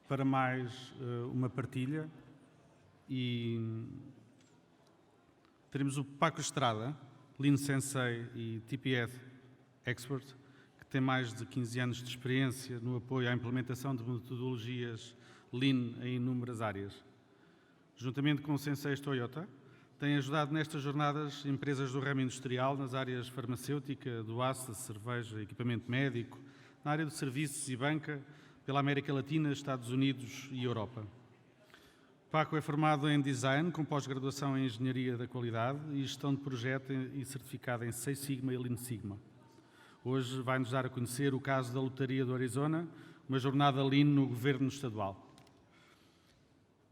para mais uma partilha e teremos o Paco Estrada, Lean Sensei e TPS Expert, que tem mais de 15 anos de experiência no apoio à implementação de metodologias Lean em inúmeras áreas. Juntamente com o Sensei Toyota, tem ajudado nestas jornadas empresas do ramo industrial nas áreas farmacêutica, do aço, cerveja, equipamento médico, na área de serviços e banca, pela América Latina, Estados Unidos e Europa. Paco é formado em Design, com pós-graduação em Engenharia da Qualidade e Gestão de Projeto e certificado em Six Sigma e Lean Sigma. Hoje vai-nos dar a conhecer o caso da Lotaria do Arizona, uma jornada Lean no Governo Estadual.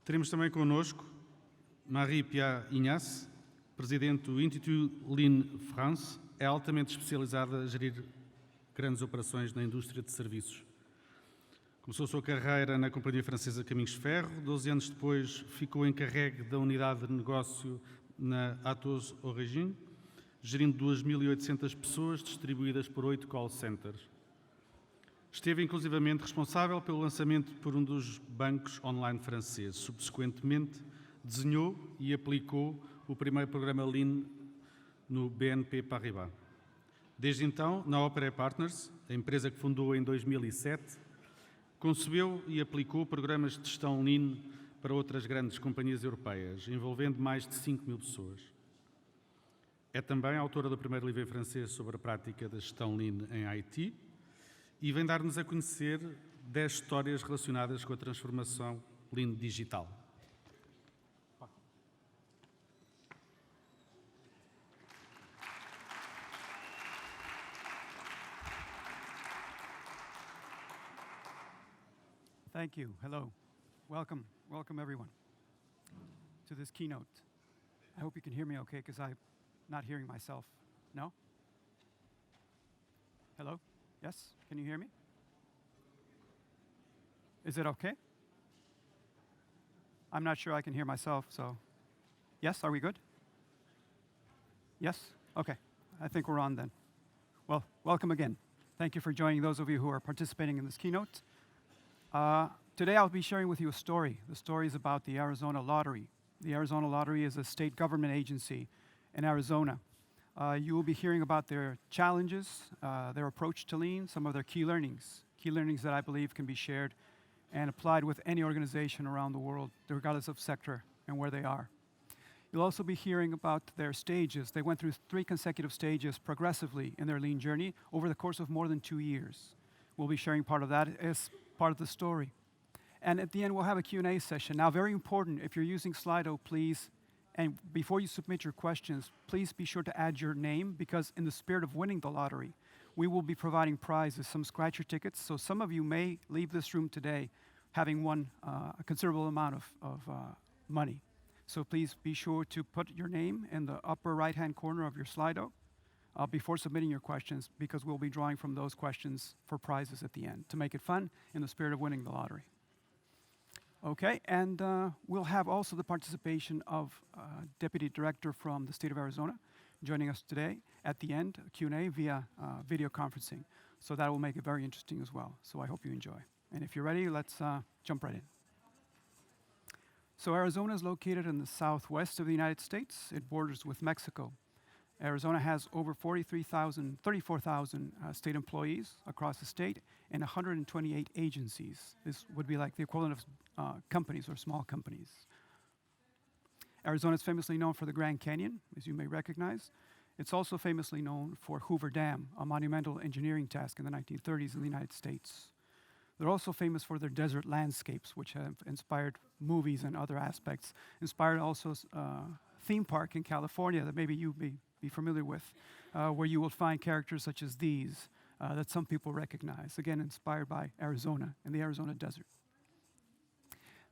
Teremos também connosco Marie-Pierre Ignace, presidente do Instituto Lean France, é altamente especializada a gerir grandes operações na indústria de serviços. Começou a sua carreira na companhia francesa Caminhos de Ferro, 12 anos depois ficou encarregue da unidade de negócio na Atos Origine, gerindo 2.800 pessoas distribuídas por 8 call centers. Esteve inclusivamente responsável pelo lançamento por um dos bancos online franceses. Subsequentemente, desenhou e aplicou o primeiro programa Lean no BNP Paribas. Desde então, na Opera Partners, a empresa que fundou em 2007, concebeu e aplicou programas de gestão Lean para outras grandes companhias europeias, envolvendo mais de 5.000 pessoas. É também autora do primeiro livro em francês sobre a prática da gestão Lean em IT e vem dar-nos a conhecer 10 histórias relacionadas com a transformação Lean digital. Thank you. Hello. Welcome. Welcome, everyone, to this keynote. I hope you can hear me okay, because I'm not hearing myself. No? Hello? Yes? Can you hear me? Is it okay? I'm not sure I can hear myself, so... Yes? Are we good? Yes? Okay. I think we're on then. Well, welcome again. Thank you for joining those of you who are participating in this keynote. Today I'll be sharing with you a story. The story is about the Arizona Lottery. The Arizona Lottery is a state government agency in Arizona. You will be hearing about their challenges, their approach to Lean, some of their key learnings that I believe can be shared and applied with any organization around the world, regardless of sector and where they are. You'll also be hearing about their stages. They went through 3 consecutive stages progressively in their Lean journey over the course of more than 2 years. We'll be sharing part of that as part of the story. And at the end, we'll have a Q&A session. Now, very important, if you're using Slido, please, and before you submit your questions, please be sure to add your name, because in the spirit of winning the lottery, we will be providing prizes, some scratcher tickets. So some of you may leave this room today having won a considerable amount of money. So please be sure to put your name in the upper right-hand corner of your Slido before submitting your questions, because we'll be drawing from those questions for prizes at the end to make it fun in the spirit of winning the lottery. Okay, and we'll have also the participation of Deputy Director from the state of Arizona joining us today at the end, Q&A via video conferencing. So that will make it very interesting as well. So I hope you enjoy. And if you're ready, let's jump right in. So Arizona is located in the southwest of the United States. It borders with Mexico. Arizona has over 34,000 state employees across the state and 128 agencies. This would be like the equivalent of companies or small companies. Arizona is famously known for the Grand Canyon, as you may recognize. It's also famously known for Hoover Dam, a monumental engineering task in the 1930s in the United States. They're also famous for their desert landscapes, which have inspired movies and other aspects. Inspired also a theme park in California that maybe you may be familiar with, where you will find characters such as these that some people recognize. Again, inspired by Arizona and the Arizona desert.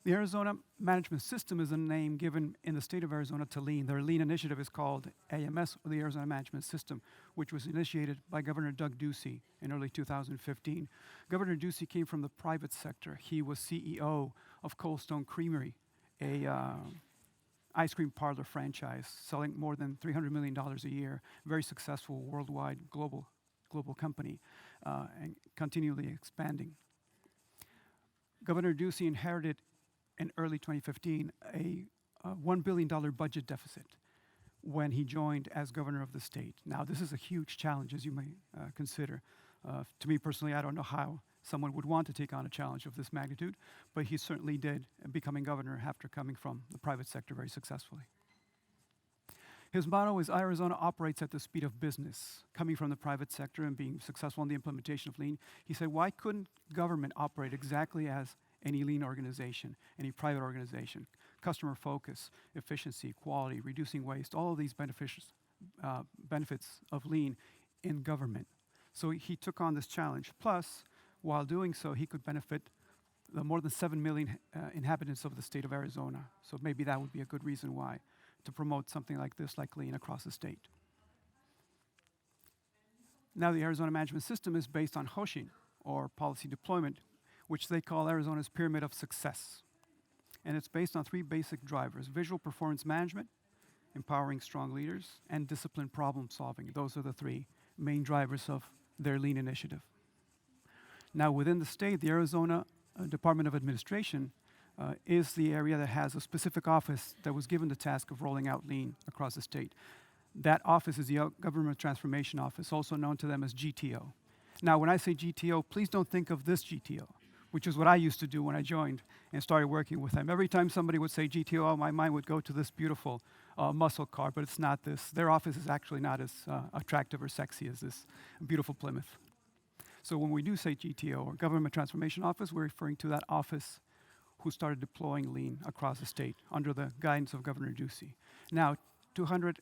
The Arizona Management System is a name given in the state of Arizona to Lean. Their Lean initiative is called AMS, or the Arizona Management System, which was initiated by Governor Doug Ducey in early 2015. Governor Ducey came from the private sector. He was CEO of Cold Stone Creamery, a ice cream parlor franchise selling more than $300 million a year, very successful worldwide global company, and continually expanding. Governor Ducey inherited in early 2015 a $1 billion budget deficit when he joined as governor of the state. Now, this is a huge challenge, as you may consider. To me personally, I don't know how someone would want to take on a challenge of this magnitude, but he certainly did, becoming governor after coming from the private sector very successfully. His motto is Arizona operates at the speed of business. Coming from the private sector and being successful in the implementation of lean, he said, why couldn't government operate exactly as any lean organization, any private organization? Customer focus, efficiency, quality, reducing waste, all of these benefits of lean in government. So he took on this challenge. Plus, while doing so, he could benefit the more than 7 million inhabitants of the state of Arizona. So maybe that would be a good reason why to promote something like this, like lean, across the state. Now, the Arizona management system is based on Hoshin, or policy deployment, which they call Arizona's pyramid of success. And it's based on 3 basic drivers: visual performance management, empowering strong leaders, and disciplined problem solving. Those are the 3 main drivers of their lean initiative. Now, within the state, the Arizona Department of Administration is the area that has a specific office that was given the task of rolling out lean across the state. That office is the Government Transformation Office, also known to them as GTO. Now, when I say GTO, please don't think of this GTO, which is what I used to do when I joined and started working with them. Every time somebody would say GTO, my mind would go to this beautiful muscle car, but it's not this. Their office is actually not as attractive or sexy as this beautiful Plymouth. So when we do say GTO, or Government Transformation Office, we're referring to that office who started deploying lean across the state under the guidance of Governor Ducey. Now,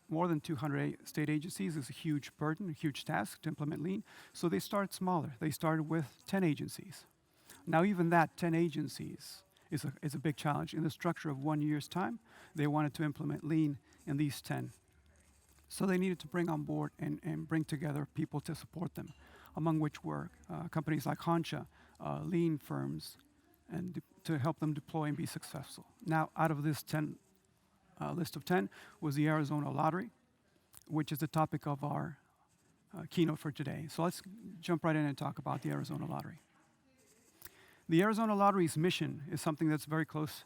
more than 200 state agencies is a huge burden, a huge task to implement lean, so they start smaller. They started with 10 agencies. Now, even that 10 agencies is a big challenge. In the structure of 1 year's time, they wanted to implement lean in these 10. So they needed to bring on board and bring together people to support them, among which were companies like Honcha, lean firms, and to help them deploy and be successful. Now, out of this list of 10 was the Arizona Lottery, which is the topic of our keynote for today. So let's jump right in and talk about the Arizona Lottery. The Arizona Lottery's mission is something that's very close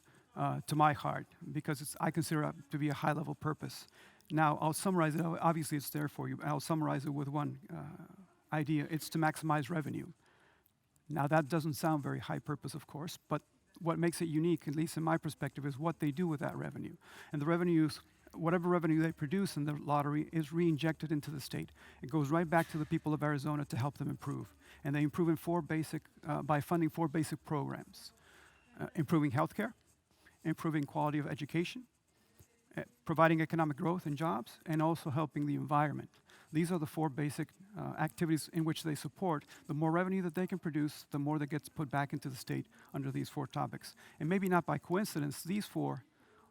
to my heart because I consider it to be a high-level purpose. Now, I'll summarize it. Obviously, it's there for you. I'll summarize it with one idea. It's to maximize revenue. Now, that doesn't sound very high purpose, of course, but what makes it unique, at least in my perspective, is what they do with that revenue. And the revenues, whatever revenue they produce in the lottery is re-injected into the state. It goes right back to the people of Arizona to help them improve. And they improve by funding 4 basic programs: improving healthcare, improving quality of education, providing economic growth and jobs, and also helping the environment. These are the 4 basic activities in which they support. The more revenue that they can produce, the more that gets put back into the state under these 4 topics. And maybe not by coincidence, these 4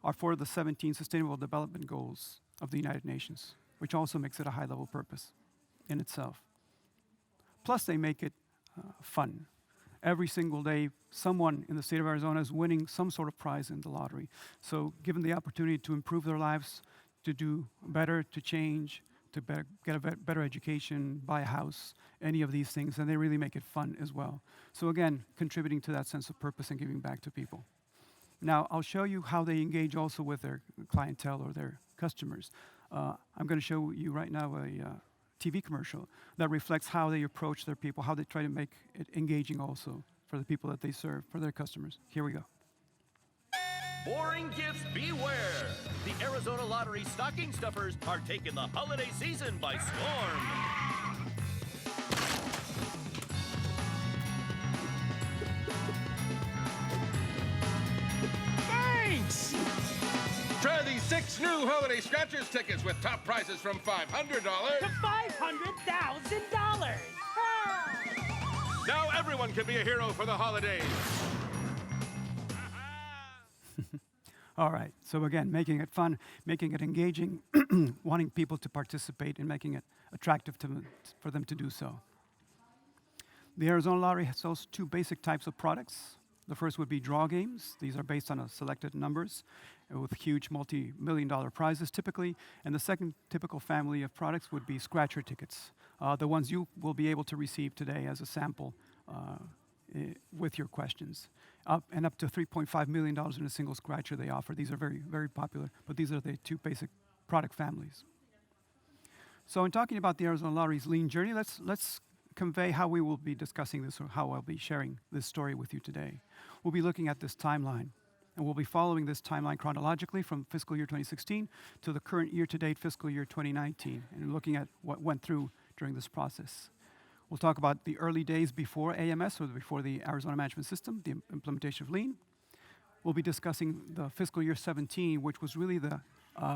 are for the 17 Sustainable Development Goals of the United Nations, which also makes it a high-level purpose in itself. Plus, they make it fun. Every single day, someone in the state of Arizona is winning some sort of prize in the lottery. So given the opportunity to improve their lives, to do better, to change, to get a better education, buy a house, any of these things, and they really make it fun as well. So again, contributing to that sense of purpose and giving back to people. Now, I'll show you how they engage also with their clientele or their customers. I'm going to show you right now a TV commercial that reflects how they approach their people, how they try to make it engaging also for the people that they serve, for their customers. Here we go. Boring gifts beware! The Arizona Lottery stocking stuffers are taking the holiday season by storm. Thanks! Try these 6 new holiday scratchers tickets with top prizes from $500 to $500,000. Now everyone can be a hero for the holidays. All right, so again, making it fun, making it engaging, wanting people to participate and making it attractive for them to do so. The Arizona Lottery has those 2 basic types of products. The first would be draw games. These are based on selected numbers with huge multi-million-dollar prizes typically. And the second typical family of products would be scratcher tickets, the ones you will be able to receive today as a sample with your questions. Up to $3.5 million in a single scratcher they offer. These are very, very popular, but these are the two basic product families. So in talking about the Arizona Lottery's lean journey, let's convey how we will be discussing this, or how I'll be sharing this story with you today. We'll be looking at this timeline, and we'll be following this timeline chronologically from fiscal year 2016 to the current year-to-date fiscal year 2019, and looking at what went through during this process. We'll talk about the early days before AMS, or before the Arizona Management System, the implementation of lean. We'll be discussing the fiscal year 17, which was really the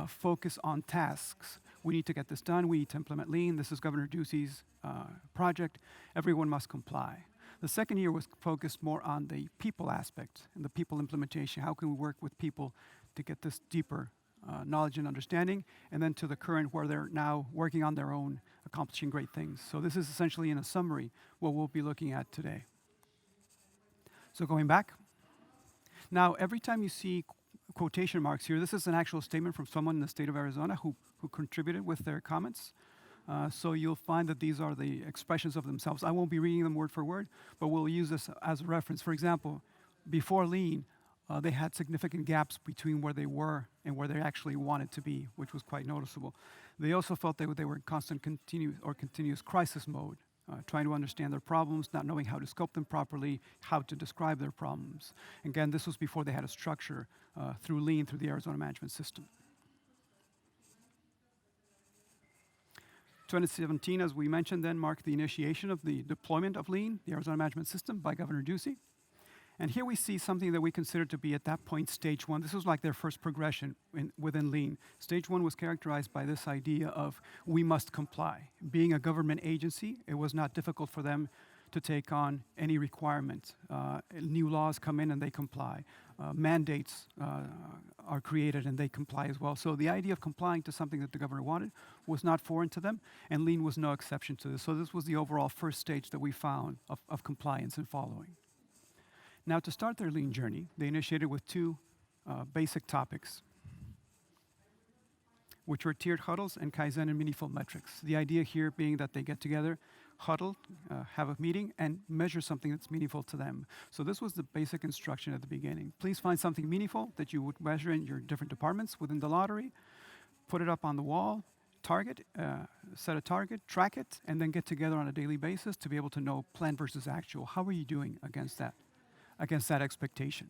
focus on tasks. We need to get this done. We need to implement lean. This is Governor Ducey's project. Everyone must comply. The second year was focused more on the people aspect and the people implementation. How can we work with people to get this deeper knowledge and understanding? And then to the current, where they're now working on their own, accomplishing great things. So this is essentially, in a summary, what we'll be looking at today. So going back. Now, every time you see quotation marks here, this is an actual statement from someone in the state of Arizona who contributed with their comments. So you'll find that these are the expressions of themselves. I won't be reading them word for word, but we'll use this as a reference. For example, before lean, they had significant gaps between where they were and where they actually wanted to be, which was quite noticeable. They also felt they were in constant continuous crisis mode, trying to understand their problems, not knowing how to scope them properly, how to describe their problems. Again, this was before they had a structure through lean, through the Arizona Management System. 2017, as we mentioned then, marked the initiation of the deployment of lean, the Arizona Management System, by Governor Ducey. And here we see something that we consider to be, at that point, stage one. This was like their first progression within lean. Stage one was characterized by this idea of we must comply. Being a government agency, it was not difficult for them to take on any requirements. New laws come in and they comply. Mandates are created and they comply as well. So the idea of complying to something that the governor wanted was not foreign to them, and lean was no exception to this. So this was the overall first stage that we found of compliance and following. Now, to start their lean journey, they initiated with two basic topics, which were tiered huddles and Kaizen and meaningful metrics. The idea here being that they get together, huddle, have a meeting, and measure something that's meaningful to them. So this was the basic instruction at the beginning. Please find something meaningful that you would measure in your different departments within the lottery, put it up on the wall, set a target, track it, and then get together on a daily basis to be able to know plan versus actual. How are you doing against that expectation?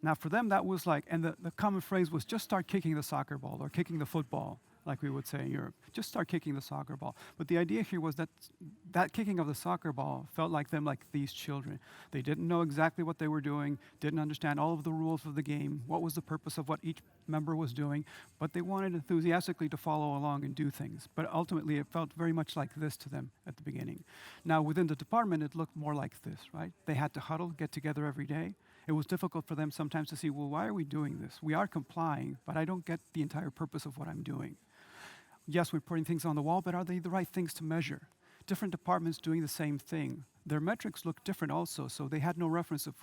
Now for them, that was like, and the common phrase was just start kicking the soccer ball or kicking the football, like we would say in Europe. Just start kicking the soccer ball. But the idea here was that kicking of the soccer ball felt like them, like these children. They didn't know exactly what they were doing, didn't understand all of the rules of the game, what was the purpose of what each member was doing, but they wanted enthusiastically to follow along and do things. But ultimately, it felt very much like this to them at the beginning. Now, within the department, it looked more like this, right? They had to huddle, get together every day. It was difficult for them sometimes to see, well, why are we doing this? We are complying, but I don't get the entire purpose of what I'm doing. Yes, we're putting things on the wall, but are they the right things to measure? Different departments doing the same thing. Their metrics look different also, so they had no reference of,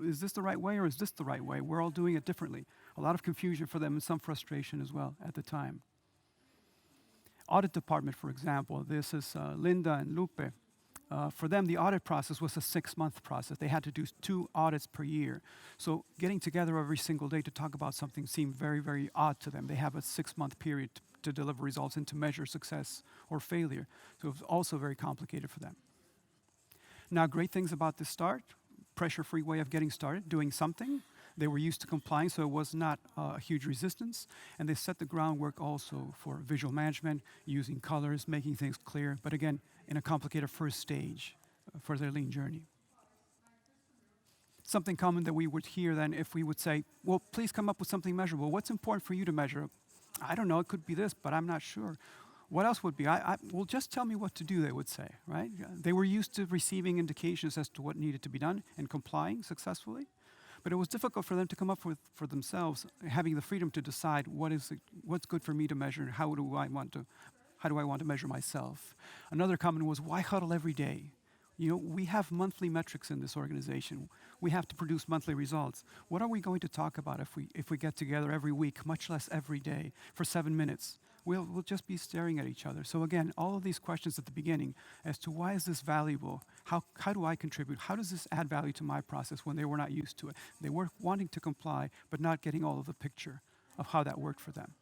is this the right way or is this the right way? We're all doing it differently. A lot of confusion for them and some frustration as well at the time. Audit department, for example, this is Linda and Lupe. For them, the audit process was a 6-month process. They had to do 2 audits per year. So getting together every single day to talk about something seemed very, very odd to them. They have a 6-month period to deliver results and to measure success or failure. So it was also very complicated for them. Now, great things about this start, pressure-free way of getting started, doing something. They were used to complying, so it was not a huge resistance. And they set the groundwork also for visual management, using colors, making things clear, but again, in a complicated first stage for their lean journey. Something common that we would hear then, if we would say, well, please come up with something measurable. What's important for you to measure? I don't know, it could be this, but I'm not sure. What else would be? Well, just tell me what to do, they would say, right? They were used to receiving indications as to what needed to be done and complying successfully. But it was difficult for them to come up with for themselves, having the freedom to decide what's good for me to measure and how do I want to measure myself. Another common was, why huddle every day? You know, we have monthly metrics in this organization. We have to produce monthly results. What are we going to talk about if we get together every week, much less every day, for 7 minutes? we'll just be staring at each other. So again, all of these questions at the beginning as to why is this valuable? How do I contribute? How does this add value to my process when they were not used to it? They were wanting to comply, but not getting all of the picture of how that worked for them.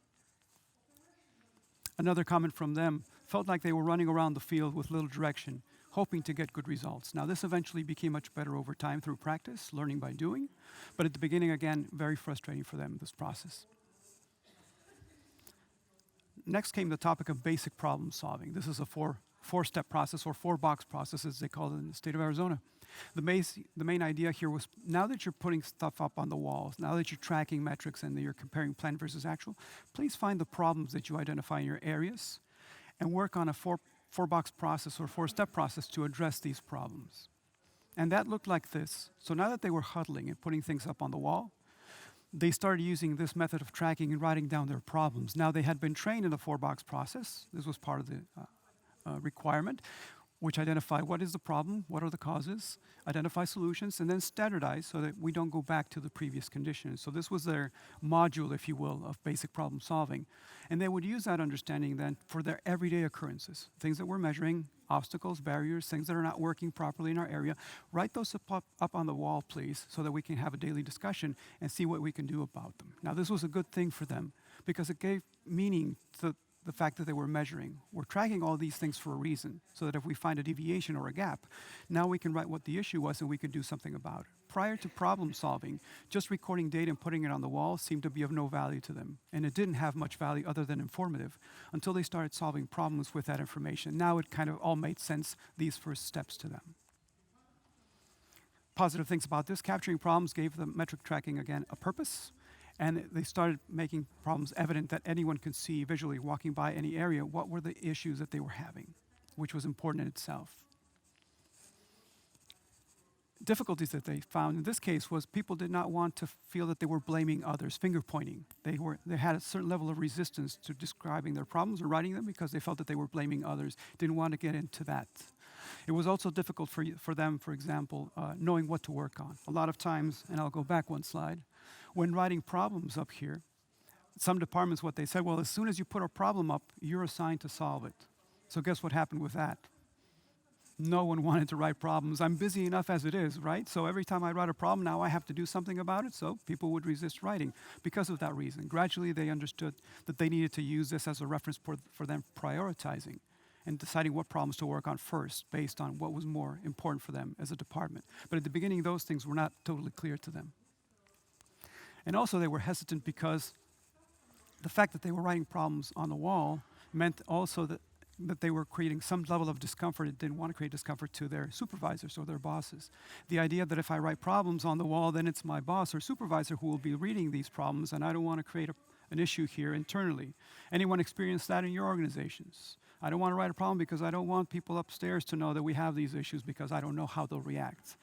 Another comment from them, felt like they were running around the field with little direction, hoping to get good results. Now, this eventually became much better over time through practice, learning by doing, but at the beginning, again, very frustrating for them, this process. Next came the topic of basic problem solving. This is a four-step process, or four-box process, as they call it in the state of Arizona. The main idea here was, now that you're putting stuff up on the walls, now that you're tracking metrics and that you're comparing plan versus actual, please find the problems that you identify in your areas and work on a four-box process or four-step process to address these problems. And that looked like this. So now that they were huddling and putting things up on the wall, they started using this method of tracking and writing down their problems. Now, they had been trained in the four-box process. This was part of the requirement, which identified what is the problem, what are the causes, identify solutions, and then standardize so that we don't go back to the previous conditions. So this was their module, if you will, of basic problem solving. And they would use that understanding then for their everyday occurrences, things that we're measuring, obstacles, barriers, things that are not working properly in our area. Write those up on the wall, please, so that we can have a daily discussion and see what we can do about them. Now, this was a good thing for them because it gave meaning to the fact that they were measuring. We're tracking all these things for a reason, so that if we find a deviation or a gap, now we can write what the issue was and we can do something about it. Prior to problem solving, just recording data and putting it on the wall seemed to be of no value to them. And it didn't have much value other than informative until they started solving problems with that information. Now it kind of all made sense, these first steps to them. Positive things about this, capturing problems gave the metric tracking, again, a purpose. And they started making problems evident that anyone could see visually walking by any area what were the issues that they were having, which was important in itself. Difficulties that they found in this case was people did not want to feel that they were blaming others, finger pointing. They had a certain level of resistance to describing their problems or writing them because they felt that they were blaming others, didn't want to get into that. It was also difficult for them, for example, knowing what to work on. A lot of times, and I'll go back one slide, when writing problems up here, some departments, what they said, well, as soon as you put a problem up, you're assigned to solve it. So guess what happened with that? No one wanted to write problems. I'm busy enough as it is, right? So every time I write a problem, now I have to do something about it, so people would resist writing because of that reason. Gradually, they understood that they needed to use this as a reference for them prioritizing and deciding what problems to work on first based on what was more important for them as a department. But at the beginning, those things were not totally clear to them. And also they were hesitant because the fact that they were writing problems on the wall meant also that they were creating some level of discomfort and didn't want to create discomfort to their supervisors or their bosses. The idea that if I write problems on the wall, then it's my boss or supervisor who will be reading these problems, and I don't want to create an issue here internally. Anyone experience that in your organizations? I don't want to write a problem because I don't want people upstairs to know that we have these issues because I don't know how they'll react.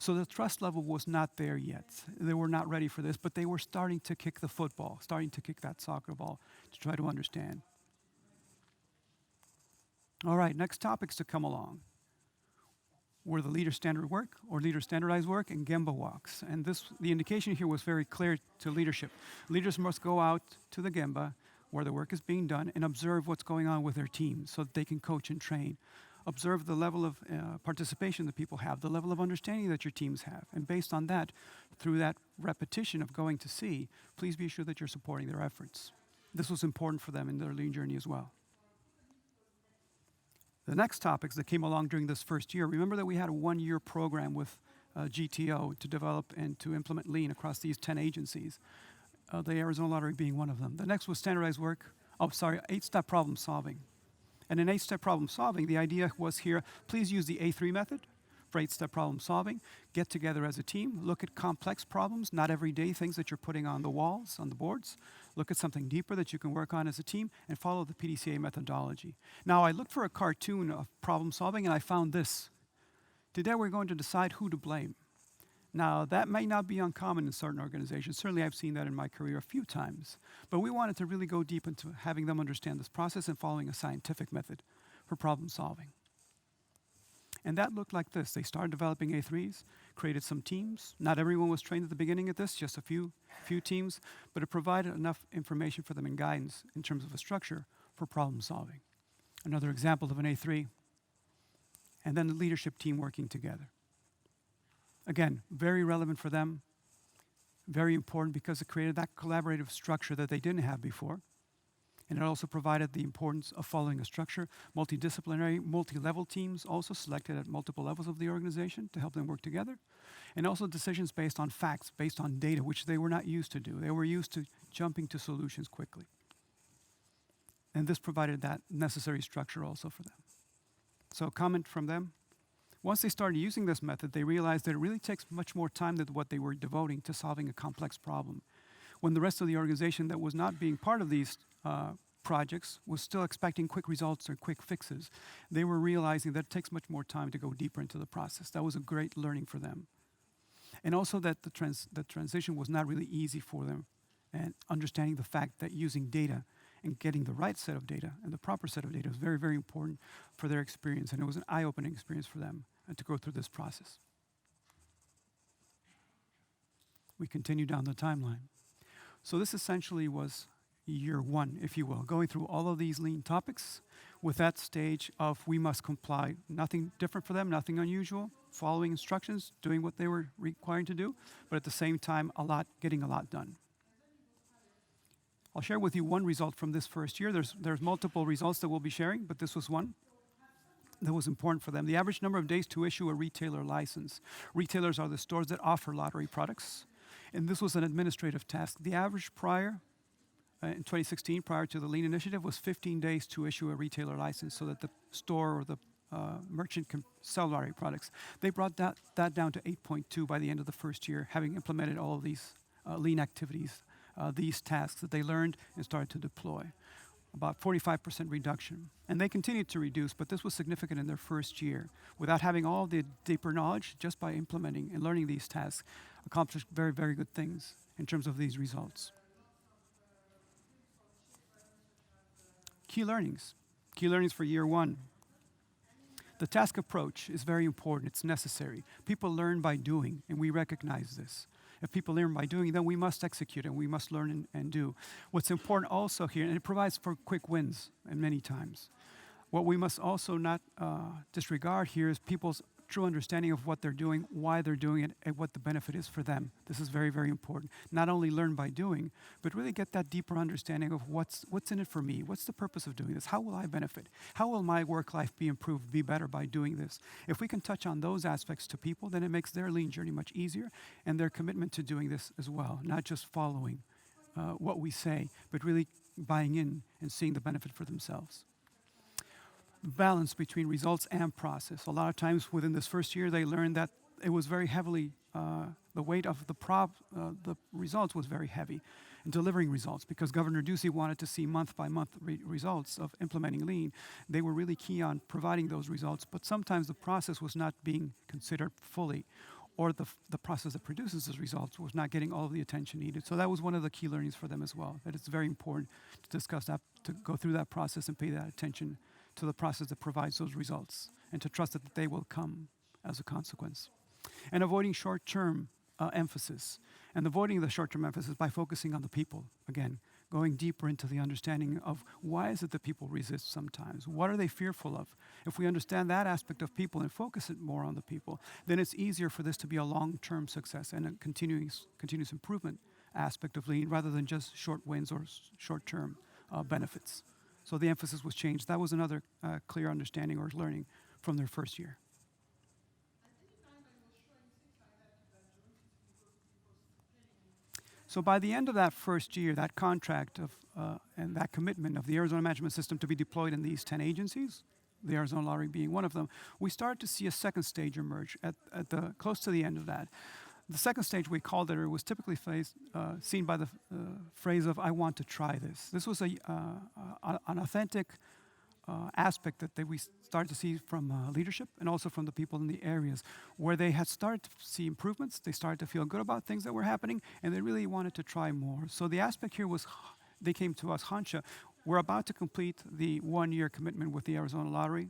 So the trust level was not there yet. They were not ready for this, but they were starting to kick the football, starting to kick that soccer ball to try to understand. All right, next topics to come along were the leader standard work or leader standardized work and Gemba walks. And the indication here was very clear to leadership. Leaders must go out to the Gemba where the work is being done and observe what's going on with their team so that they can coach and train. Observe the level of participation that people have, the level of understanding that your teams have. And based on that, through that repetition of going to see, please be sure that you're supporting their efforts. This was important for them in their lean journey as well. The next topics that came along during this first year, remember that we had a one-year program with GTO to develop and to implement lean across these 10 agencies, the Arizona Lottery being one of them. The next was standardized work, 8-step problem solving. And in 8-step problem solving, the idea was here, please use the A3 method for 8-step problem solving. Get together as a team, look at complex problems, not everyday things that you're putting on the walls, on the boards. Look at something deeper that you can work on as a team and follow the PDCA methodology. Now, I looked for a cartoon of problem solving and I found this. Today we're going to decide who to blame. Now, that may not be uncommon in certain organizations. Certainly, I've seen that in my career a few times. But we wanted to really go deep into having them understand this process and following a scientific method for problem solving. And that looked like this. They started developing A3s, created some teams. Not everyone was trained at the beginning at this, just a few teams, but it provided enough information for them and guidance in terms of a structure for problem solving. Another example of an A3. And then the leadership team working together. Again, very relevant for them, very important because it created that collaborative structure that they didn't have before. And it also provided the importance of following a structure. Multidisciplinary, multi-level teams also selected at multiple levels of the organization to help them work together. And also decisions based on facts, based on data, which they were not used to do. They were used to jumping to solutions quickly. And this provided that necessary structure also for them. So a comment from them. Once they started using this method, they realized that it really takes much more time than what they were devoting to solving a complex problem. When the rest of the organization that was not being part of these projects was still expecting quick results or quick fixes, they were realizing that it takes much more time to go deeper into the process. That was a great learning for them. And also that the transition was not really easy for them, and understanding the fact that using data and getting the right set of data and the proper set of data was very, very important for their experience, and it was an eye-opening experience for them to go through this process. We continue down the timeline. So this essentially was year one, if you will, going through all of these lean topics with that stage of we must comply. Nothing different for them, nothing unusual, following instructions, doing what they were required to do, but at the same time, getting a lot done. I'll share with you one result from this first year. There's multiple results that we'll be sharing, but this was one that was important for them. The average number of days to issue a retailer license. Retailers are the stores that offer lottery products, and this was an administrative task. The average in 2016, prior to the Lean Initiative, was 15 days to issue a retailer license so that the store or the merchant can sell lottery products. They brought that down to 8.2 by the end of the first year, having implemented all of these lean activities, these tasks that they learned and started to deploy. About 45% reduction. And they continued to reduce, but this was significant in their first year. Without having all the deeper knowledge, just by implementing and learning these tasks, accomplished very, very good things in terms of these results. Key learnings. Key learnings for year one. The task approach is very important. It's necessary. People learn by doing, and we recognize this. If people learn by doing, then we must execute and we must learn and do. What's important also here, and it provides for quick wins and many times. What we must also not disregard here is people's true understanding of what they're doing, why they're doing it, and what the benefit is for them. This is very, very important. Not only learn by doing, but really get that deeper understanding of what's in it for me. What's the purpose of doing this? How will I benefit? How will my work life be improved, be better by doing this? If we can touch on those aspects to people, then it makes their lean journey much easier and their commitment to doing this as well, not just following what we say, but really buying in and seeing the benefit for themselves. Balance between results and process. A lot of times within this first year, they learned that it was very heavily, the weight of the results was very heavy in delivering results, because Governor Ducey wanted to see month-by-month results of implementing lean. They were really key on providing those results, but sometimes the process was not being considered fully, or the process that produces those results was not getting all of the attention needed. So that was one of the key learnings for them as well, that it's very important to discuss that, to go through that process and pay that attention to the process that provides those results, and to trust that they will come as a consequence. And avoiding short-term emphasis. And avoiding the short-term emphasis by focusing on the people. Again, going deeper into the understanding of why is it that people resist sometimes? What are they fearful of? If we understand that aspect of people and focus it more on the people, then it's easier for this to be a long-term success and a continuous improvement aspect of lean, rather than just short wins or short-term benefits. So the emphasis was changed. That was another clear understanding or learning from their first year. So by the end of that first year, that contract and that commitment of the Arizona Management System to be deployed in these 10 agencies, the Arizona Lottery being one of them, we started to see a second stage emerge close to the end of that. The second stage, we called it, or was typically seen by the phrase of, I want to try this. This was an authentic aspect that we started to see from leadership and also from the people in the areas, where they had started to see improvements, they started to feel good about things that were happening, and they really wanted to try more. So the aspect here was, they came to us, Hansha, we're about to complete the 1-year commitment with the Arizona Lottery,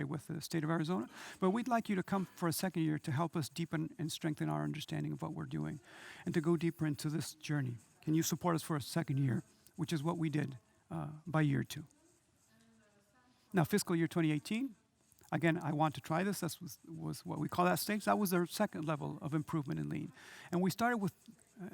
with the state of Arizona, but we'd like you to come for a second year to help us deepen and strengthen our understanding of what we're doing and to go deeper into this journey. Can you support us for a second year? Which is what we did. by year 2. Now, fiscal year 2018, again, I want to try this. This was what we call that stage. That was their second level of improvement in lean. And we started with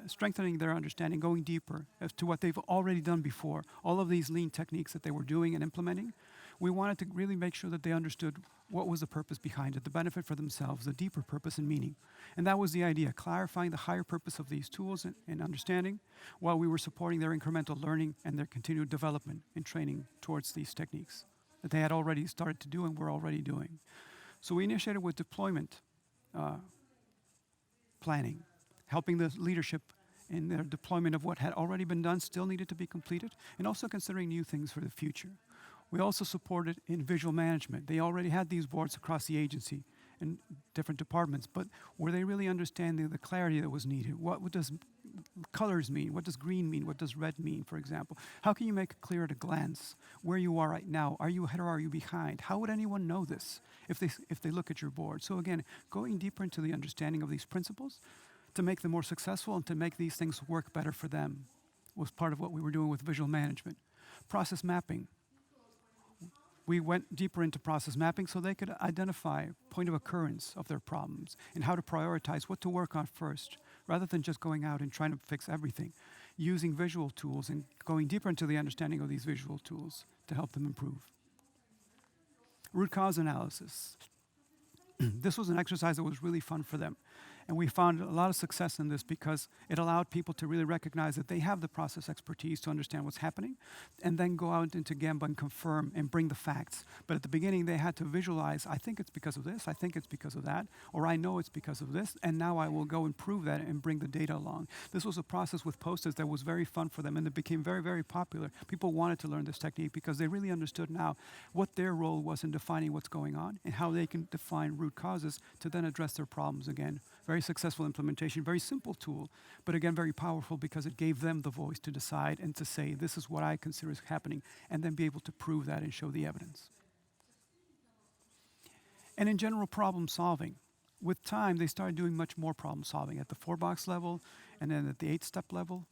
strengthening their understanding, going deeper as to what they've already done before. All of these lean techniques that they were doing and implementing, we wanted to really make sure that they understood what was the purpose behind it, the benefit for themselves, the deeper purpose and meaning. And that was the idea, clarifying the higher purpose of these tools and understanding, while we were supporting their incremental learning and their continued development and training towards these techniques that they had already started to do and were already doing. So we initiated with deployment planning, helping the leadership in their deployment of what had already been done, still needed to be completed, and also considering new things for the future. We also supported in visual management. They already had these boards across the agency in different departments, but were they really understanding the clarity that was needed? What does colors mean? What does green mean? What does red mean, for example? How can you make it clear at a glance where you are right now? Are you ahead or are you behind? How would anyone know this if they look at your board? So again, going deeper into the understanding of these principles to make them more successful and to make these things work better for them was part of what we were doing with visual management. Process mapping. We went deeper into process mapping so they could identify point of occurrence of their problems and how to prioritize what to work on first, rather than just going out and trying to fix everything, using visual tools and going deeper into the understanding of these visual tools to help them improve. Root cause analysis. This was an exercise that was really fun for them. And we found a lot of success in this because it allowed people to really recognize that they have the process expertise to understand what's happening, and then go out into Gemba and confirm and bring the facts. But at the beginning, they had to visualize, I think it's because of this, I think it's because of that, or I know it's because of this, and now I will go and prove that and bring the data along. This was a process with post-its that was very fun for them, and it became very, very popular. People wanted to learn this technique because they really understood now what their role was in defining what's going on and how they can define root causes to then address their problems again. Very successful implementation, very simple tool, but again, very powerful because it gave them the voice to decide and to say, this is what I consider is happening, and then be able to prove that and show the evidence. And in general, problem solving. With time, they started doing much more problem solving at the 4-box level and then at the 8-step level,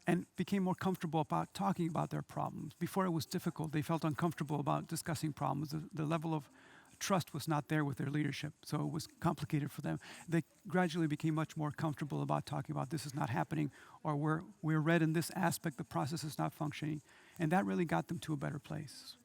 and became more comfortable about talking about their problems. Before it was difficult, they felt uncomfortable about discussing problems. The level of trust was not there with their leadership, so it was complicated for them. They gradually became much more comfortable about talking about this is not happening, or we're red in this aspect, the process is not functioning, and that really got them to a better place.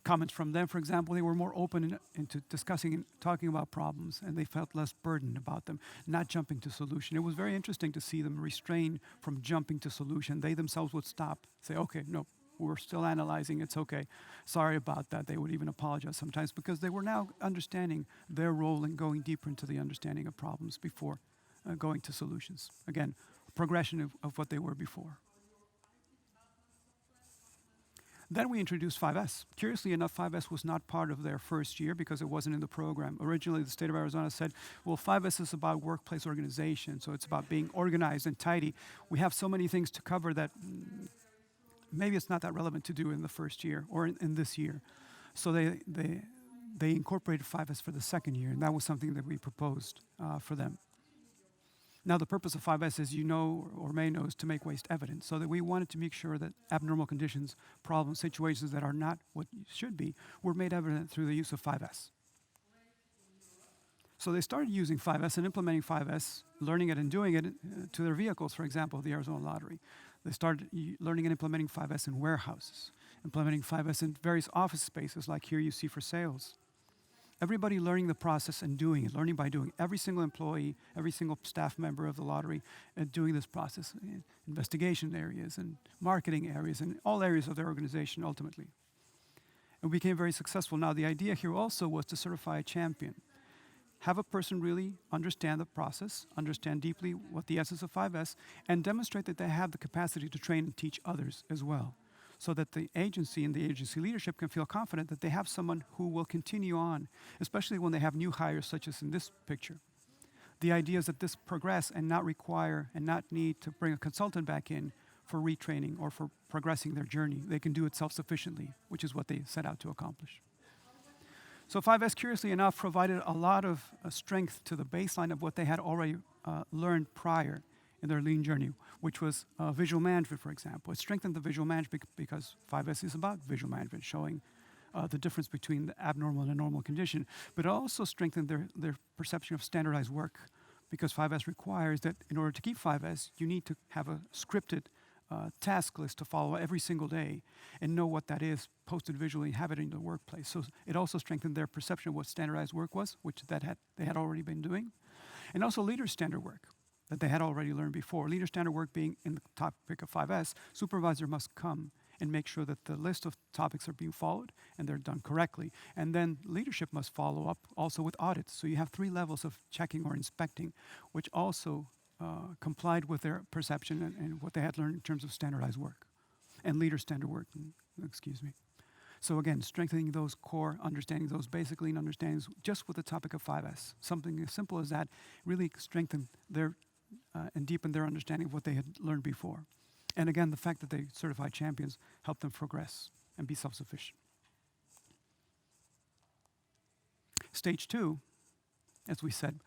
Comments from them, for example, they were more open into discussing and talking about problems, and they felt less burdened about them, not jumping to solution. It was very interesting to see them restrain from jumping to solution. They themselves would stop, say, okay, no, we're still analyzing, it's okay. Sorry about that. They would even apologize sometimes because they were now understanding their role and going deeper into the understanding of problems before going to solutions. Again, progression of what they were before. Then we introduced 5S. Curiously enough, 5S was not part of their first year because it wasn't in the program. Originally, the state of Arizona said, well, 5S is about workplace organization, so it's about being organized and tidy. We have so many things to cover that maybe it's not that relevant to do in the first year or in this year. So they incorporated 5S for the second year, and that was something that we proposed for them. Now, the purpose of 5S, as you know or may know, is to make waste evident, so that we wanted to make sure that abnormal conditions, problems, situations that are not what should be, were made evident through the use of 5S. So they started using 5S and implementing 5S, learning it and doing it to their vehicles, for example, the Arizona Lottery. They started learning and implementing 5S in warehouses, implementing 5S in various office spaces like here you see for sales. Everybody learning the process and doing it, learning by doing. Every single employee, every single staff member of the lottery doing this process in investigation areas and marketing areas and all areas of their organization ultimately. And we became very successful. Now the idea here also was to certify a champion. Have a person really understand the process, understand deeply what the essence of 5S, and demonstrate that they have the capacity to train and teach others as well, so that the agency and the agency leadership can feel confident that they have someone who will continue on, especially when they have new hires, such as in this picture. The idea is that this progress and not require and not need to bring a consultant back in for retraining or for progressing their journey. They can do it self-sufficiently, which is what they set out to accomplish. So 5S, curiously enough, provided a lot of strength to the baseline of what they had already learned prior in their lean journey, which was visual management, for example. It strengthened the visual management because 5S is about visual management, showing the difference between the abnormal and a normal condition. But it also strengthened their perception of standardized work, because 5S requires that in order to keep 5S, you need to have a scripted task list to follow every single day and know what that is, posted visually, have it in the workplace. So it also strengthened their perception of what standardized work was, which they had already been doing. And also leader standard work that they had already learned before. Leader standard work being in the topic of 5S, supervisor must come and make sure that the list of topics are being followed and they're done correctly. And then leadership must follow up also with audits. So you have 3 levels of checking or inspecting, which also complied with their perception and what they had learned in terms of standardized work and leader standard work, excuse me. So again, strengthening those core understandings, those basic lean understandings, just with the topic of 5S. Something as simple as that really strengthened their and deepened their understanding of what they had learned before. And again, the fact that they certified champions helped them progress and be self-sufficient. Stage 2, as we said,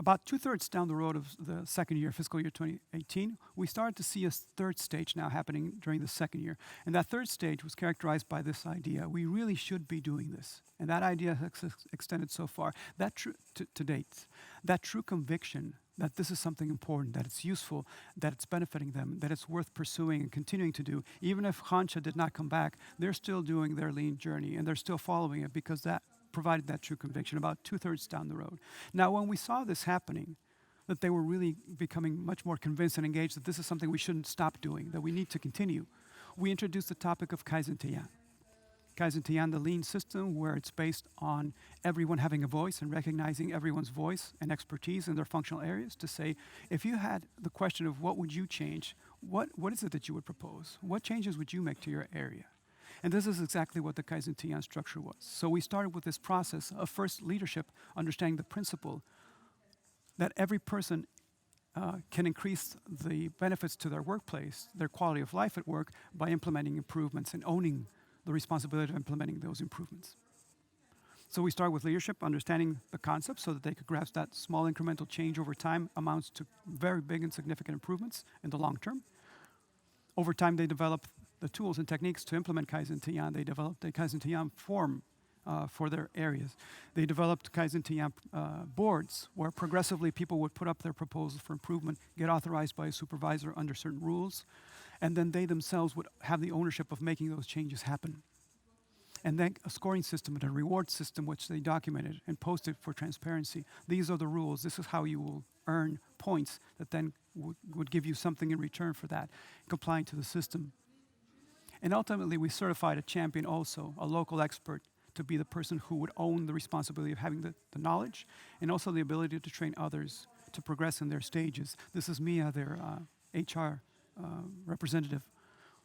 about 2/3 down the road of the second year, fiscal year 2018, we started to see a third stage now happening during the second year. And that third stage was characterized by this idea: we really should be doing this. And that idea has extended so far, that to date. That true conviction that this is something important, that it's useful, that it's benefiting them, that it's worth pursuing and continuing to do. Even if Hancha did not come back, they're still doing their lean journey and they're still following it because that provided that true conviction about 2/3 down the road. Now, when we saw this happening, that they were really becoming much more convinced and engaged that this is something we shouldn't stop doing, that we need to continue, we introduced the topic of Kaizen Tian. Kaizen Tian, the lean system, where it's based on everyone having a voice and recognizing everyone's voice and expertise in their functional areas to say, if you had the question of what would you change, what is it that you would propose? What changes would you make to your area? And this is exactly what the Kaizen Tian structure was. So we started with this process of first leadership, understanding the principle that every person can increase the benefits to their workplace, their quality of life at work, by implementing improvements and owning the responsibility of implementing those improvements. So we start with leadership, understanding the concept so that they could grasp that small incremental change over time amounts to very big and significant improvements in the long term. Over time, they develop the tools and techniques to implement Kaizen Tian. They developed a Kaizen Tian form for their areas. They developed Kaizen Tian boards where progressively people would put up their proposals for improvement, get authorized by a supervisor under certain rules, and then they themselves would have the ownership of making those changes happen. And then a scoring system and a reward system which they documented and posted for transparency. These are the rules. This is how you will earn points that then would give you something in return for that, complying to the system. And ultimately, we certified a champion also, a local expert, to be the person who would own the responsibility of having the knowledge and also the ability to train others to progress in their stages. This is Mia, their HR representative,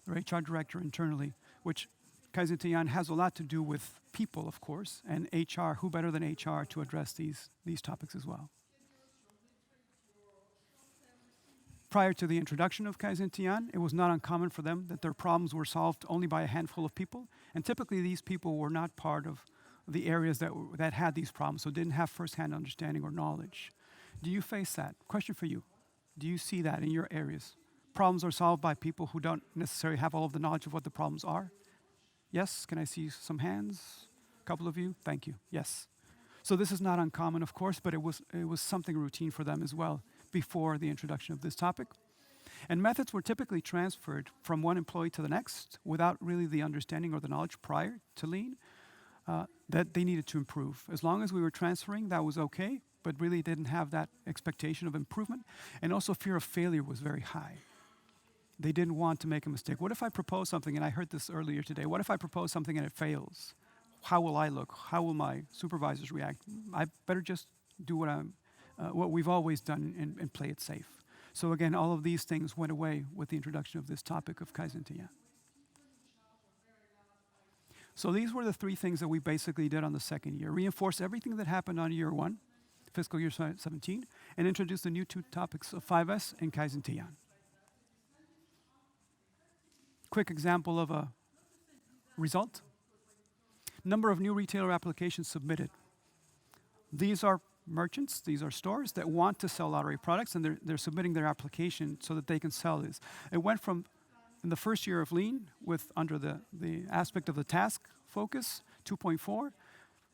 their HR director internally, which Kaizen Tian has a lot to do with people, of course, and HR. Who better than HR to address these topics as well? Prior to the introduction of Kaizen Tian, it was not uncommon for them that their problems were solved only by a handful of people. And typically these people were not part of the areas that had these problems, so didn't have firsthand understanding or knowledge. Do you face that? Question for you. Do you see that in your areas? Problems are solved by people who don't necessarily have all of the knowledge of what the problems are? Yes? Can I see some hands? A couple of you? Thank you. Yes. So this is not uncommon, of course, but it was something routine for them as well before the introduction of this topic. And methods were typically transferred from one employee to the next without really the understanding or the knowledge prior to lean that they needed to improve. As long as we were transferring, that was okay, but really didn't have that expectation of improvement. And also fear of failure was very high. They didn't want to make a mistake. What if I propose something, and I heard this earlier today, what if I propose something and it fails? How will I look? How will my supervisors react? I better just do what we've always done and play it safe. So again, all of these things went away with the introduction of this topic of Kaizen Tian. So these were the 3 things that we basically did on the second year. Reinforce everything that happened on year 1, fiscal year 17, and introduce the new 2 topics of 5S and Kaizen Tian. Quick example of a result. Number of new retailer applications submitted. These are merchants, these are stores that want to sell lottery products, and they're submitting their application so that they can sell this. It went from, in the first year of Lean, under the aspect of the task focus, 2.4.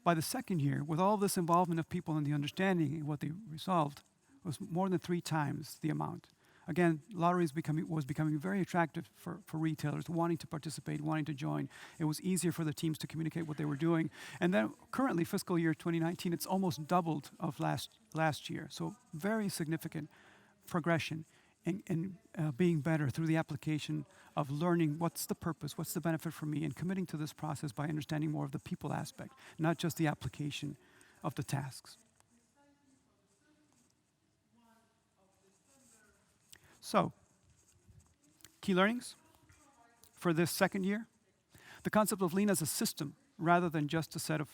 By the second year, with all this involvement of people and the understanding of what they resolved, was more than 3 times the amount. Again, lotteries was becoming very attractive for retailers wanting to participate, wanting to join. It was easier for the teams to communicate what they were doing. And then currently, fiscal year 2019, it's almost doubled of last year. So very significant progression in being better through the application of learning what's the purpose, what's the benefit for me, and committing to this process by understanding more of the people aspect, not just the application of the tasks. So, key learnings for this second year. The concept of Lean as a system rather than just a set of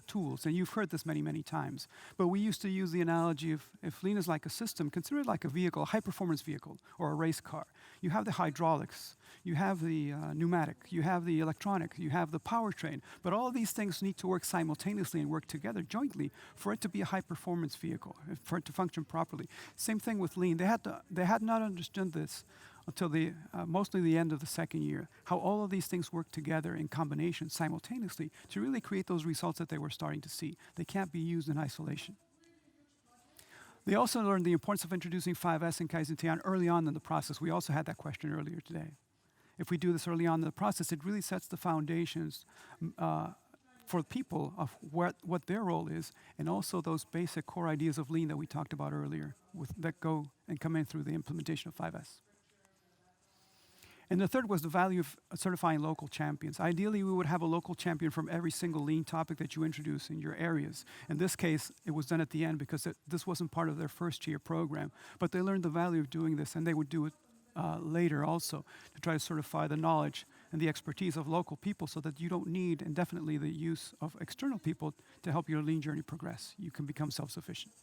tools. And you've heard this many, many times. But we used to use the analogy of if Lean is like a system, consider it like a vehicle, a high-performance vehicle or a race car. You have the hydraulics, you have the pneumatic, you have the electronic, you have the powertrain. But all of these things need to work simultaneously and work together jointly for it to be a high-performance vehicle, for it to function properly. Same thing with Lean. They had not understood this until mostly the end of the second year, how all of these things work together in combination simultaneously to really create those results that they were starting to see. They can't be used in isolation. They also learned the importance of introducing 5S and Kaizen early on in the process. We also had that question earlier today. If we do this early on in the process, it really sets the foundations for people of what their role is, and also those basic core ideas of Lean that we talked about earlier that go and come in through the implementation of 5S. And the third was the value of certifying local champions. Ideally, we would have a local champion from every single Lean topic that you introduce in your areas. In this case, it was done at the end because this wasn't part of their first-year program. But they learned the value of doing this, and they would do it later also to try to certify the knowledge and the expertise of local people so that you don't need indefinitely the use of external people to help your Lean journey progress. You can become self-sufficient.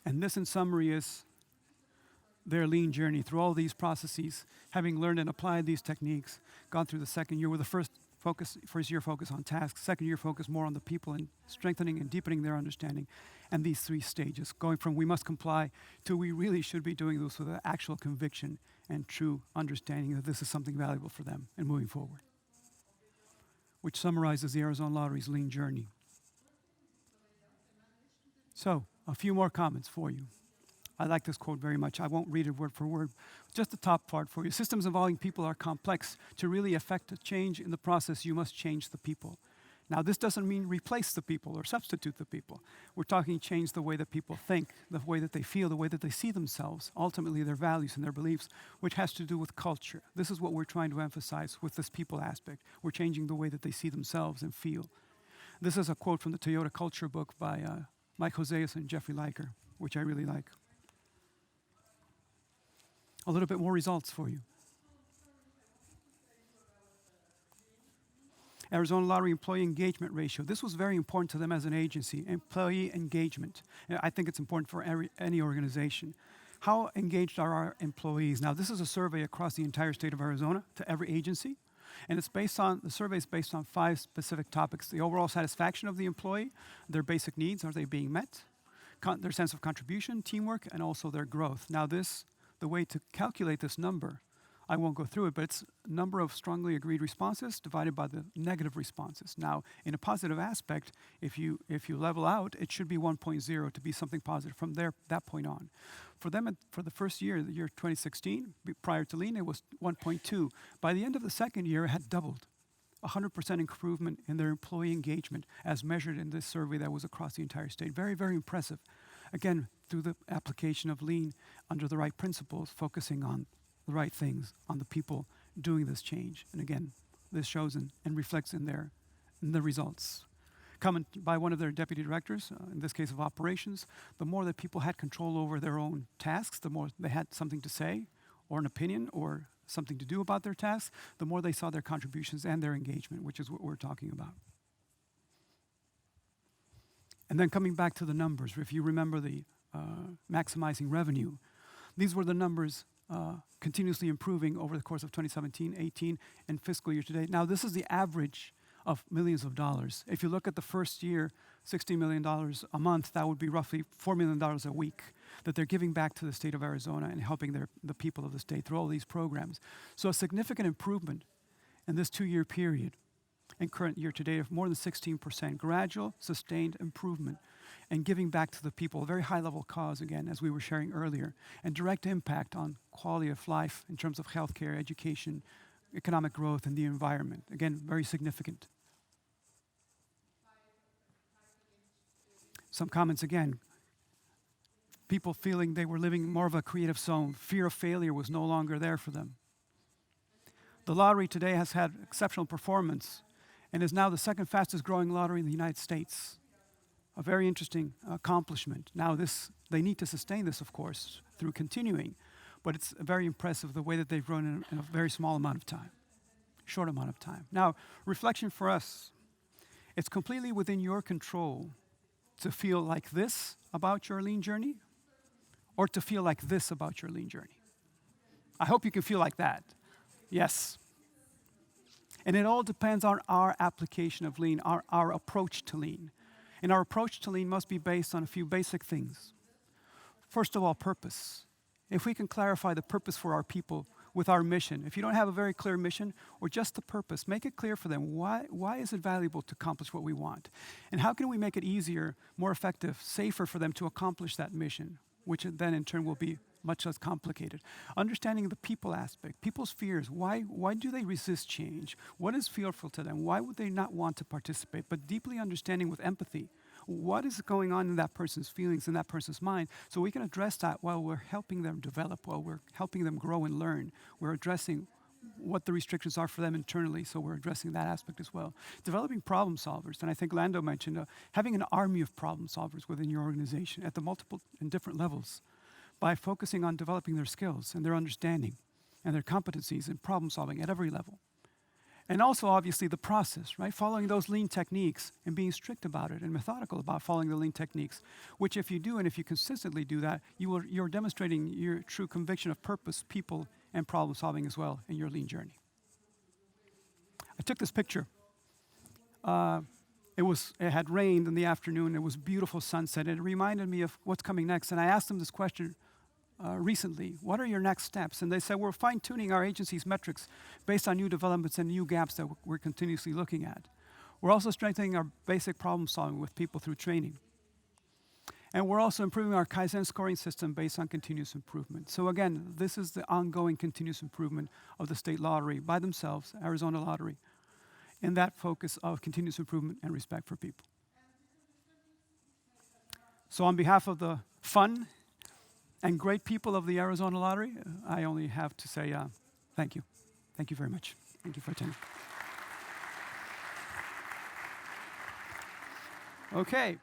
And this, in summary, is their Lean journey through all these processes, having learned and applied these techniques, gone through the second year with the first year focus on tasks, second year focus more on the people and strengthening and deepening their understanding, and these 3 stages, going from we must comply to we really should be doing this with an actual conviction and true understanding that this is something valuable for them and moving forward, which summarizes the Arizona Lottery's Lean journey. So, a few more comments for you. I like this quote very much. I won't read it word for word. Just the top part for you. Systems involving people are complex. To really affect a change in the process, you must change the people. Now, this doesn't mean replace the people or substitute the people. We're talking change the way that people think, the way that they feel, the way that they see themselves, ultimately their values and their beliefs, which has to do with culture. This is what we're trying to emphasize with this people aspect. We're changing the way that they see themselves and feel. This is a quote from the Toyota Culture book by Mike Hoseas and Jeffrey Liker, which I really like. A little bit more results for you. Arizona Lottery employee engagement ratio. This was very important to them as an agency, employee engagement. And I think it's important for any organization. How engaged are our employees? Now, this is a survey across the entire state of Arizona to every agency. And the survey is based on 5 specific topics. The overall satisfaction of the employee, their basic needs, are they being met? Their sense of contribution, teamwork, and also their growth. Now the way to calculate this number, I won't go through it, but it's number of strongly agreed responses divided by the negative responses. Now, in a positive aspect, if you level out, it should be 1.0 to be something positive from that point on. For them, for the first year, the year 2016, prior to Lean, it was 1.2. By the end of the second year, it had doubled. 100% improvement in their employee engagement as measured in this survey that was across the entire state. Very, very impressive. Again, through the application of Lean under the right principles, focusing on the right things, on the people doing this change. And again, this shows and reflects in the results. Comment by one of their deputy directors, in this case of operations, the more that people had control over their own tasks, the more they had something to say or an opinion or something to do about their tasks, the more they saw their contributions and their engagement, which is what we're talking about. And then coming back to the numbers, if you remember the maximizing revenue, these were the numbers continuously improving over the course of 2017, 18, and fiscal year to date. Now, this is the average of millions of dollars. If you look at the first year, $60 million a month, that would be roughly $4 million a week that they're giving back to the state of Arizona and helping the people of the state through all these programs. So a significant improvement in this 2-year period and current year to date of more than 16%, gradual, sustained improvement and giving back to the people, a very high level cause again, as we were sharing earlier, and direct impact on quality of life in terms of healthcare, education, economic growth, and the environment. Again, very significant. Some comments again. People feeling they were living more of a creative zone. Fear of failure was no longer there for them. The lottery today has had exceptional performance and is now the second fastest growing lottery in the United States. A very interesting accomplishment. Now they need to sustain this, of course, through continuing, but it's very impressive the way that they've grown in a very small amount of time, short amount of time. Now, reflection for us. It's completely within your control to feel like this about your lean journey or to feel like this about your lean journey. I hope you can feel like that. Yes. And it all depends on our application of lean, our approach to lean. And our approach to lean must be based on a few basic things. First of all, purpose. If we can clarify the purpose for our people with our mission, if you don't have a very clear mission or just the purpose, make it clear for them. Why is it valuable to accomplish what we want? And how can we make it easier, more effective, safer for them to accomplish that mission, which then in turn will be much less complicated. Understanding the people aspect, people's fears. Why do they resist change? What is fearful to them? Why would they not want to participate? But deeply understanding with empathy, what is going on in that person's feelings, in that person's mind, so we can address that while we're helping them develop, while we're helping them grow and learn. We're addressing what the restrictions are for them internally, so we're addressing that aspect as well. Developing problem solvers, and I think Lando mentioned having an army of problem solvers within your organization at the multiple and different levels, by focusing on developing their skills and their understanding and their competencies in problem solving at every level. And also, obviously, the process, right? Following those lean techniques and being strict about it and methodical about following the lean techniques, which if you do and if you consistently do that, you're demonstrating your true conviction of purpose, people, and problem solving as well in your lean journey. I took this picture. It had rained in the afternoon. It was beautiful sunset. And it reminded me of what's coming next. And I asked them this question recently. What are your next steps? And they said, we're fine-tuning our agency's metrics based on new developments and new gaps that we're continuously looking at. We're also strengthening our basic problem solving with people through training. And we're also improving our Kaizen scoring system based on continuous improvement. So again, this is the ongoing continuous improvement of the state lottery by themselves, Arizona Lottery, in that focus of continuous improvement and respect for people. So on behalf of the fun and great people of the Arizona Lottery, I only have to say thank you. Thank you very much. Thank you for attending. Okay.